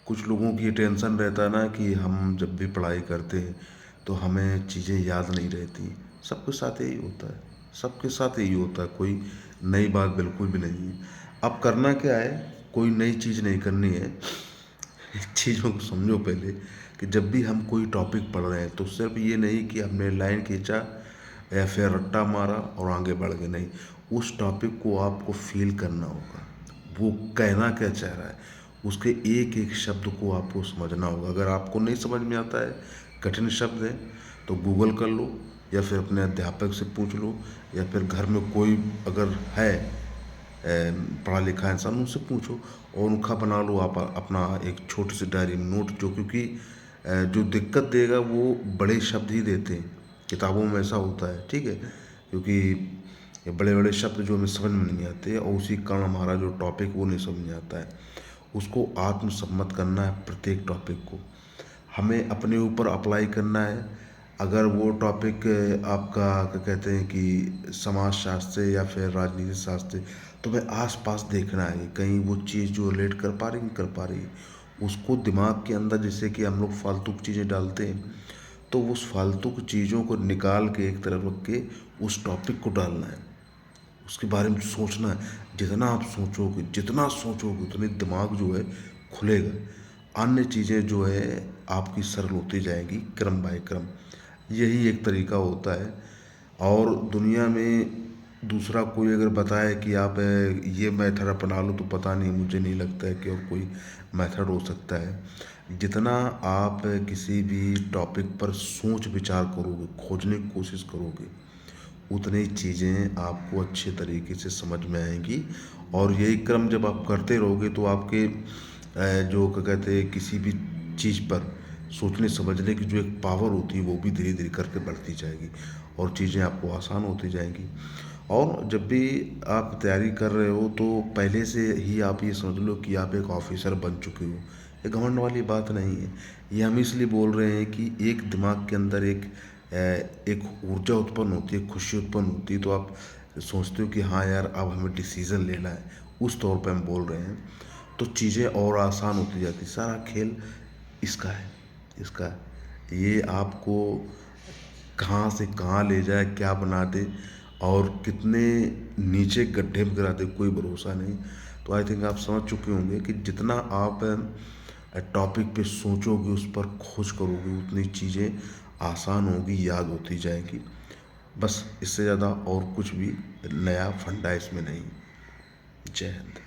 कुछ लोगों की ये टेंशन रहता है ना कि हम जब भी पढ़ाई करते हैं तो हमें चीज़ें याद नहीं रहती। सबके साथ यही होता है, सबके साथ यही होता है, कोई नई बात बिल्कुल भी नहीं है। अब करना क्या है, कोई नई चीज़ नहीं करनी है। चीज़ों को समझो पहले कि जब भी हम कोई टॉपिक पढ़ रहे हैं तो सिर्फ ये नहीं कि हमने लाइन खींचा या फिर रट्टा मारा और आगे बढ़ गए, नहीं। उस टॉपिक को आपको फील करना होगा, वो कहना क्या चाह रहा है, उसके एक एक शब्द को आपको समझना होगा। अगर आपको नहीं समझ में आता है, कठिन शब्द है, तो गूगल कर लो या फिर अपने अध्यापक से पूछ लो या फिर घर में कोई अगर है पढ़ा लिखा इंसान, उनसे पूछो और उनका बना लो आप अपना एक छोटी सी डायरी में नोट। जो क्योंकि जो दिक्कत देगा वो बड़े शब्द ही देते हैं, किताबों में ऐसा होता है, ठीक है। क्योंकि ये बड़े बड़े शब्द जो हमें समझ में नहीं आते और उसी कारण हमारा जो टॉपिक वो नहीं समझ में आता है। उसको आत्मसम्मत करना है, प्रत्येक टॉपिक को हमें अपने ऊपर अप्लाई करना है। अगर वो टॉपिक आपका क्या कहते हैं कि समाज शास्त्र या फिर राजनीति शास्त्र, तो हमें आसपास देखना है कहीं वो चीज़ जो रिलेट कर पा रही नहीं कर पा रही। उसको दिमाग के अंदर, जैसे कि हम लोग फालतू की चीज़ें डालते हैं, तो उस फालतू की चीज़ों को निकाल के एक तरफ रख के उस टॉपिक को डालना है, उसके बारे में सोचना है। जितना आप सोचोगे, जितना सोचोगे उतने दिमाग जो है खुलेगा। अन्य चीज़ें जो है आपकी सरल होती जाएंगी क्रम बाय क्रम। यही एक तरीका होता है। और दुनिया में दूसरा कोई अगर बताए कि आप ये मेथड अपना लो, तो पता नहीं, मुझे नहीं लगता है कि और कोई मेथड हो सकता है। जितना आप किसी भी टॉपिक पर सोच विचार करोगे, खोजने की कोशिश करोगे, उतनी चीज़ें आपको अच्छे तरीके से समझ में आएंगी। और यही क्रम जब आप करते रहोगे तो आपके जो क्या कहते हैं किसी भी चीज़ पर सोचने समझने की जो एक पावर होती है वो भी धीरे धीरे करके बढ़ती जाएगी और चीज़ें आपको आसान होती जाएंगी। और जब भी आप तैयारी कर रहे हो तो पहले से ही आप ये समझ लो कि आप एक ऑफिसर बन चुके हो। ये घमंड वाली बात नहीं है। ये हम इसलिए बोल रहे हैं कि एक दिमाग के अंदर एक ऊर्जा उत्पन्न होती है, खुशी उत्पन्न होती है, तो आप सोचते हो कि हाँ यार, अब हमें डिसीज़न लेना है, उस तौर पे हम बोल रहे हैं। तो चीज़ें और आसान होती जाती। सारा खेल इसका है, इसका है। ये आपको कहाँ से कहाँ ले जाए, क्या बना दे और कितने नीचे गड्ढे में गिरा दे, कोई भरोसा नहीं। तो आई थिंक आप समझ चुके होंगे कि जितना आप टॉपिक पे सोचोगे, उस पर खोज करोगे, उतनी चीज़ें आसान होगी, याद होती जाएगी। बस इससे ज़्यादा और कुछ भी नया फंडा इसमें नहीं। जय हिंद।